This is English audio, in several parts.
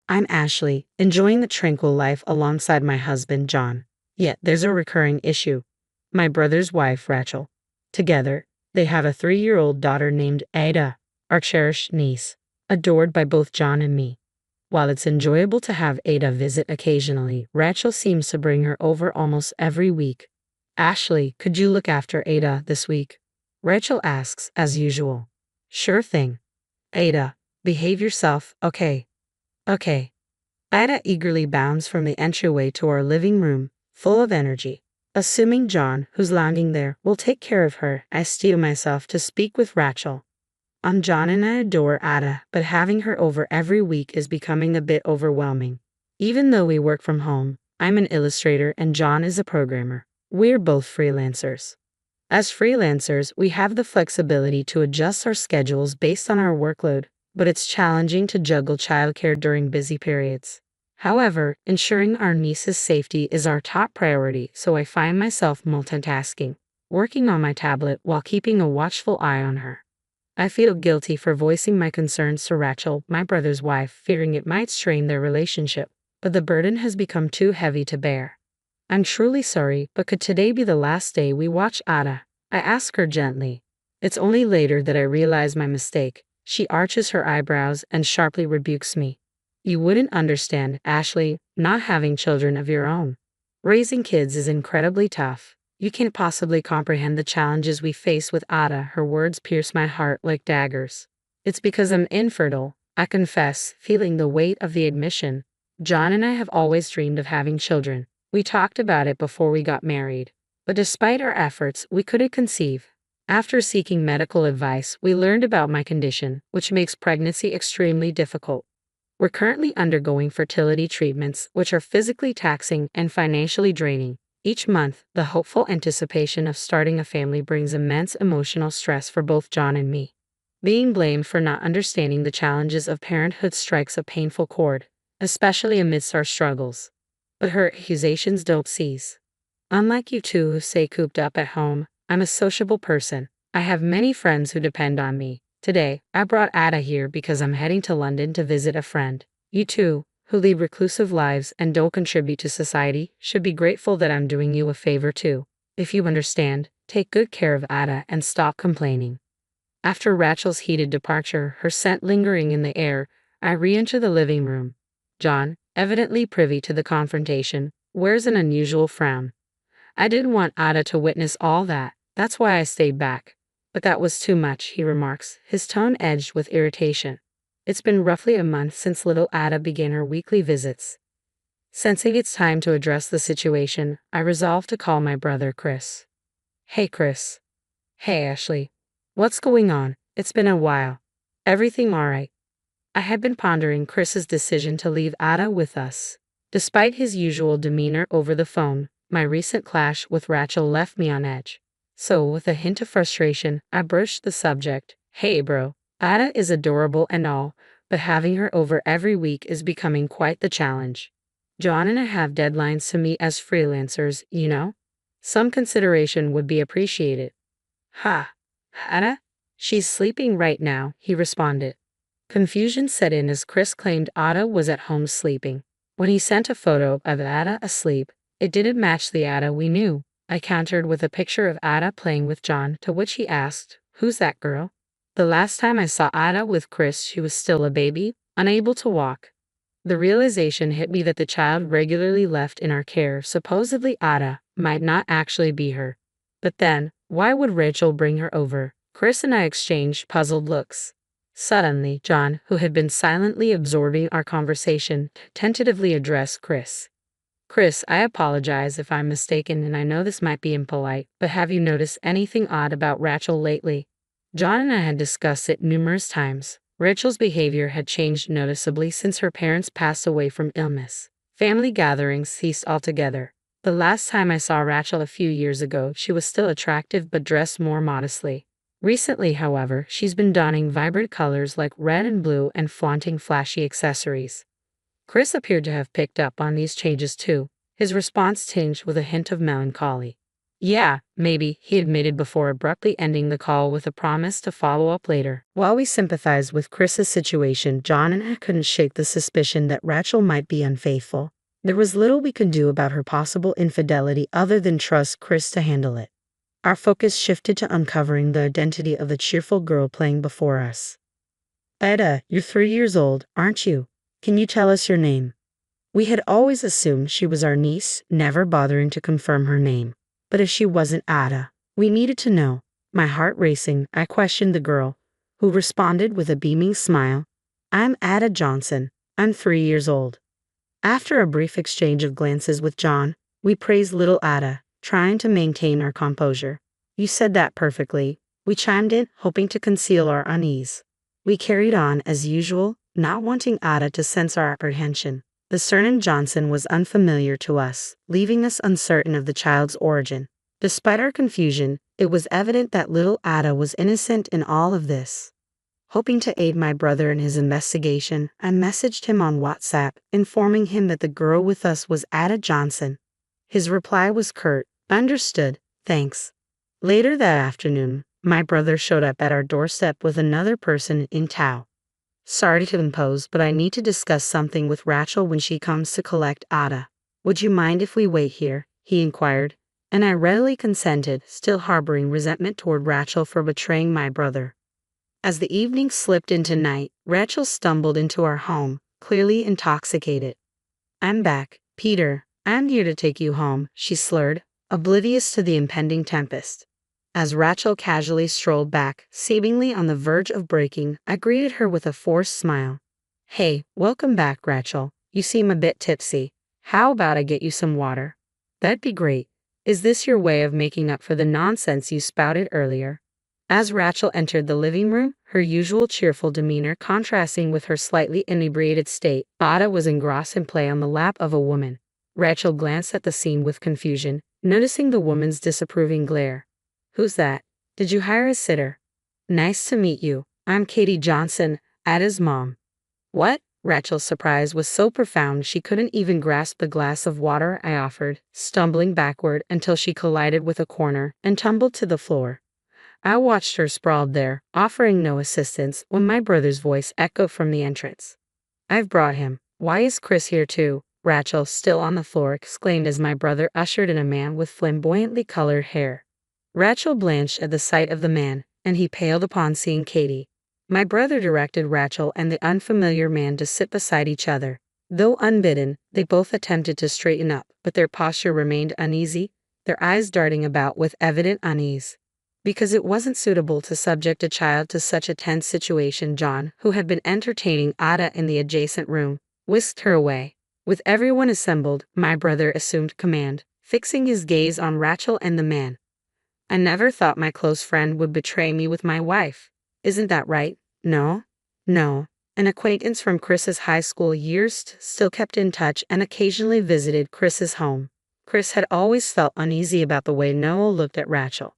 I'm Ashley, enjoying the tranquil life alongside my husband, John. Yet there's a recurring issue. My brother's wife, Rachel. Together, they have a 3-year-old daughter named Aita, our cherished niece, adored by both John and me. While it's enjoyable to have Ada visit occasionally, Rachel seems to bring her over almost every week. Ashley, could you look after Ada this week? Rachel asks, as usual. Sure thing. Ada, behave yourself, okay? Okay. Ida eagerly bounds from the entryway to our living room, full of energy. Assuming John, who's lounging there, will take care of her, I steel myself to speak with Rachel. John and I adore Ada, but having her over every week is becoming a bit overwhelming. Even though we work from home, I'm an illustrator and John is a programmer. We're both freelancers. As freelancers, we have the flexibility to adjust our schedules based on our workload, but it's challenging to juggle childcare during busy periods. However, ensuring our niece's safety is our top priority, so I find myself multitasking, working on my tablet while keeping a watchful eye on her. I feel guilty for voicing my concerns to Rachel, my brother's wife, fearing it might strain their relationship, but the burden has become too heavy to bear. I'm truly sorry, but could today be the last day we watch Ada? I ask her gently. It's only later that I realize my mistake. She arches her eyebrows and sharply rebukes me. You wouldn't understand, Ashley, not having children of your own. Raising kids is incredibly tough. You can't possibly comprehend the challenges we face with Ada. Her words pierce my heart like daggers. It's because I'm infertile, I confess, feeling the weight of the admission. John and I have always dreamed of having children. We talked about it before we got married. But despite our efforts, we couldn't conceive. After seeking medical advice, we learned about my condition, which makes pregnancy extremely difficult. We're currently undergoing fertility treatments, which are physically taxing and financially draining. Each month, the hopeful anticipation of starting a family brings immense emotional stress for both John and me. Being blamed for not understanding the challenges of parenthood strikes a painful chord, especially amidst our struggles. But her accusations don't cease. Unlike you two who stay cooped up at home, I'm a sociable person. I have many friends who depend on me. Today, I brought Ada here because I'm heading to London to visit a friend. You two, who lead reclusive lives and don't contribute to society, should be grateful that I'm doing you a favor too. If you understand, take good care of Ada and stop complaining. After Rachel's heated departure, her scent lingering in the air, I re-enter the living room. John, evidently privy to the confrontation, wears an unusual frown. I didn't want Ada to witness all that, that's why I stayed back. But that was too much, he remarks, his tone edged with irritation. It's been roughly a month since little Ada began her weekly visits. Sensing it's time to address the situation, I resolve to call my brother Chris. Hey Chris. Hey Ashley. What's going on? It's been a while. Everything alright? I had been pondering Chris's decision to leave Ada with us. Despite his usual demeanor over the phone, my recent clash with Rachel left me on edge. So, with a hint of frustration, I broached the subject. Hey bro, Ada is adorable and all, but having her over every week is becoming quite the challenge. John and I have deadlines to meet as freelancers, you know? Some consideration would be appreciated. Ha! Ada? She's sleeping right now, he responded. Confusion set in as Chris claimed Ada was at home sleeping. When he sent a photo of Ada asleep, it didn't match the Ada we knew. I countered with a picture of Ada playing with John, to which he asked, "Who's that girl?" The last time I saw Ada with Chris, she was still a baby, unable to walk. The realization hit me that the child regularly left in our care, supposedly Ada, might not actually be her. But then, why would Rachel bring her over? Chris and I exchanged puzzled looks. Suddenly, John, who had been silently absorbing our conversation, tentatively addressed Chris. Chris, I apologize if I'm mistaken and I know this might be impolite, but have you noticed anything odd about Rachel lately? John and I had discussed it numerous times. Rachel's behavior had changed noticeably since her parents passed away from illness. Family gatherings ceased altogether. The last time I saw Rachel a few years ago, she was still attractive but dressed more modestly. Recently, however, she's been donning vibrant colors like red and blue and flaunting flashy accessories. Chris appeared to have picked up on these changes too, his response tinged with a hint of melancholy. Yeah, maybe, he admitted before abruptly ending the call with a promise to follow up later. While we sympathized with Chris's situation, John and I couldn't shake the suspicion that Rachel might be unfaithful. There was little we could do about her possible infidelity other than trust Chris to handle it. Our focus shifted to uncovering the identity of the cheerful girl playing before us. Aita, you're 3 years old, aren't you? Can you tell us your name? We had always assumed she was our niece, never bothering to confirm her name. But if she wasn't Ada, we needed to know. My heart racing, I questioned the girl, who responded with a beaming smile. I'm Ada Johnson. I'm 3 years old. After a brief exchange of glances with John, we praised little Ada, trying to maintain our composure. You said that perfectly, we chimed in, hoping to conceal our unease. We carried on as usual, not wanting Ada to sense our apprehension. The surname Johnson was unfamiliar to us, leaving us uncertain of the child's origin. Despite our confusion, it was evident that little Ada was innocent in all of this. Hoping to aid my brother in his investigation, I messaged him on WhatsApp, informing him that the girl with us was Ada Johnson. His reply was curt, "Understood, thanks." Later that afternoon, my brother showed up at our doorstep with another person in tow. Sorry to impose, but I need to discuss something with Rachel when she comes to collect Ada. Would you mind if we wait here? He inquired, and I readily consented, still harboring resentment toward Rachel for betraying my brother. As the evening slipped into night, Rachel stumbled into our home, clearly intoxicated. I'm back, Peter. I'm here to take you home, she slurred, oblivious to the impending tempest. As Rachel casually strolled back, seemingly on the verge of breaking, I greeted her with a forced smile. Hey, welcome back, Rachel. You seem a bit tipsy. How about I get you some water? That'd be great. Is this your way of making up for the nonsense you spouted earlier? As Rachel entered the living room, her usual cheerful demeanor contrasting with her slightly inebriated state, Ada was engrossed in play on the lap of a woman. Rachel glanced at the scene with confusion, noticing the woman's disapproving glare. Who's that? Did you hire a sitter? Nice to meet you. I'm Katie Johnson, Ada's mom. What? Rachel's surprise was so profound she couldn't even grasp the glass of water I offered, stumbling backward until she collided with a corner and tumbled to the floor. I watched her sprawled there, offering no assistance, when my brother's voice echoed from the entrance. I've brought him. Why is Chris here too? Rachel, still on the floor, exclaimed as my brother ushered in a man with flamboyantly colored hair. Rachel blanched at the sight of the man, and he paled upon seeing Katie. My brother directed Rachel and the unfamiliar man to sit beside each other. Though unbidden, they both attempted to straighten up, but their posture remained uneasy, their eyes darting about with evident unease. Because it wasn't suitable to subject a child to such a tense situation, John, who had been entertaining Ada in the adjacent room, whisked her away. With everyone assembled, my brother assumed command, fixing his gaze on Rachel and the man. I never thought my close friend would betray me with my wife. Isn't that right? No? No. An acquaintance from Chris's high school years still kept in touch and occasionally visited Chris's home. Chris had always felt uneasy about the way Noah looked at Rachel.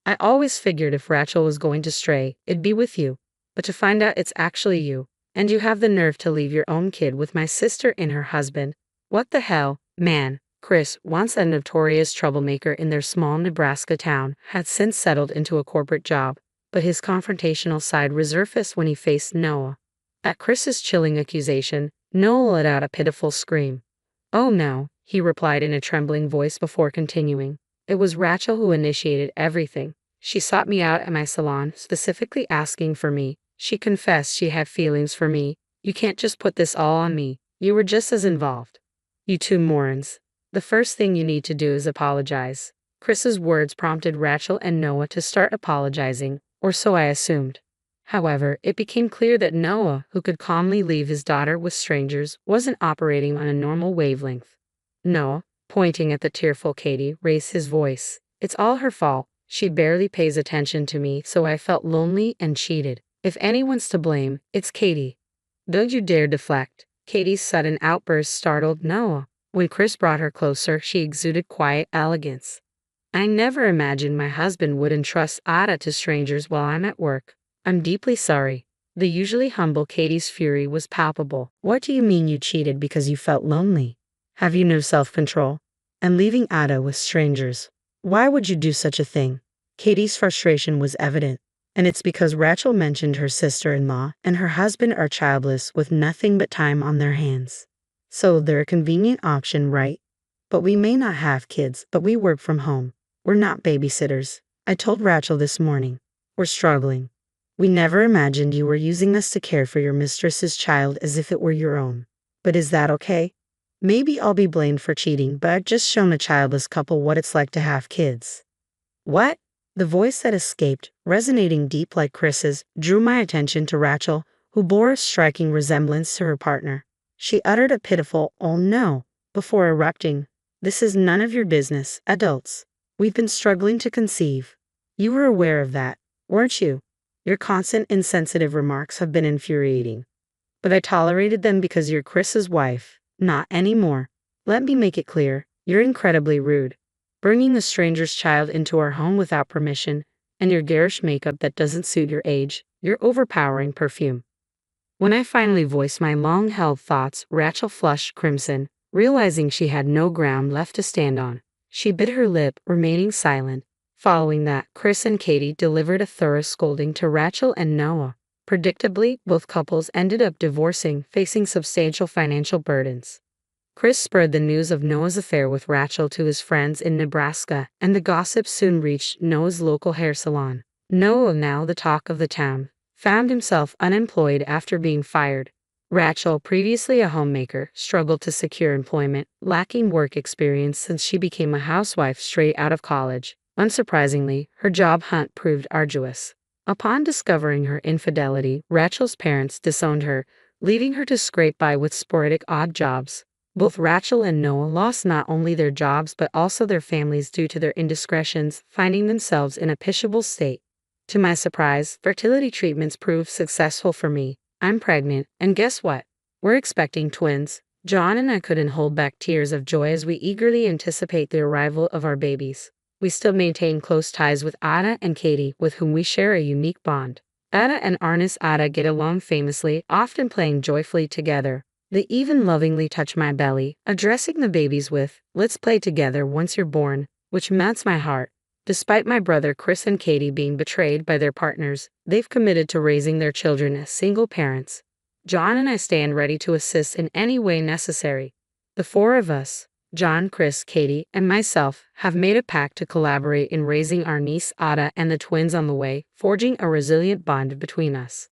I always figured if Rachel was going to stray, it'd be with you. But to find out it's actually you, and you have the nerve to leave your own kid with my sister and her husband. What the hell, man? Chris, once a notorious troublemaker in their small Nebraska town, had since settled into a corporate job, but his confrontational side resurfaced when he faced Noah. At Chris's chilling accusation, Noah let out a pitiful scream. Oh no, he replied in a trembling voice before continuing. It was Rachel who initiated everything. She sought me out at my salon, specifically asking for me. She confessed she had feelings for me. You can't just put this all on me. You were just as involved. You two morons. The first thing you need to do is apologize. Chris's words prompted Rachel and Noah to start apologizing, or so I assumed. However, it became clear that Noah, who could calmly leave his daughter with strangers, wasn't operating on a normal wavelength. Noah, pointing at the tearful Katie, raised his voice. It's all her fault. She barely pays attention to me, so I felt lonely and cheated. If anyone's to blame, it's Katie. Don't you dare deflect. Katie's sudden outburst startled Noah. When Chris brought her closer, she exuded quiet elegance. I never imagined my husband would entrust Ada to strangers while I'm at work. I'm deeply sorry. The usually humble Katie's fury was palpable. What do you mean you cheated because you felt lonely? Have you no self-control? And leaving Ada with strangers? Why would you do such a thing? Katie's frustration was evident, and it's because Rachel mentioned her sister-in-law and her husband are childless with nothing but time on their hands. So they're a convenient option, right? But we may not have kids, but we work from home. We're not babysitters. I told Rachel this morning. We're struggling. We never imagined you were using us to care for your mistress's child as if it were your own. But is that okay? Maybe I'll be blamed for cheating, but I've just shown a childless couple what it's like to have kids. What? The voice that escaped, resonating deep like Chris's, drew my attention to Rachel, who bore a striking resemblance to her partner. She uttered a pitiful, "Oh no," before erupting. "This is none of your business, adults. We've been struggling to conceive. You were aware of that, weren't you? Your constant insensitive remarks have been infuriating. But I tolerated them because you're Chris's wife. Not anymore. Let me make it clear, you're incredibly rude. Bringing a stranger's child into our home without permission, and your garish makeup that doesn't suit your age, your overpowering perfume." When I finally voiced my long-held thoughts, Rachel flushed crimson, realizing she had no ground left to stand on. She bit her lip, remaining silent. Following that, Chris and Katie delivered a thorough scolding to Rachel and Noah. Predictably, both couples ended up divorcing, facing substantial financial burdens. Chris spread the news of Noah's affair with Rachel to his friends in Nebraska, and the gossip soon reached Noah's local hair salon. Noah, now the talk of the town, found himself unemployed after being fired. Rachel, previously a homemaker, struggled to secure employment, lacking work experience since she became a housewife straight out of college. Unsurprisingly, her job hunt proved arduous. Upon discovering her infidelity, Rachel's parents disowned her, leaving her to scrape by with sporadic odd jobs. Both Rachel and Noah lost not only their jobs but also their families due to their indiscretions, finding themselves in a pitiable state. To my surprise, fertility treatments proved successful for me. I'm pregnant, and guess what? We're expecting twins. John and I couldn't hold back tears of joy as we eagerly anticipate the arrival of our babies. We still maintain close ties with Aita and Katie, with whom we share a unique bond. Aita and Arnis Aita get along famously, often playing joyfully together. They even lovingly touch my belly, addressing the babies with, "Let's play together once you're born," which melts my heart. Despite my brother Chris and Katie being betrayed by their partners, they've committed to raising their children as single parents. John and I stand ready to assist in any way necessary. The four of us, John, Chris, Katie, and myself, have made a pact to collaborate in raising our niece Aita and the twins on the way, forging a resilient bond between us.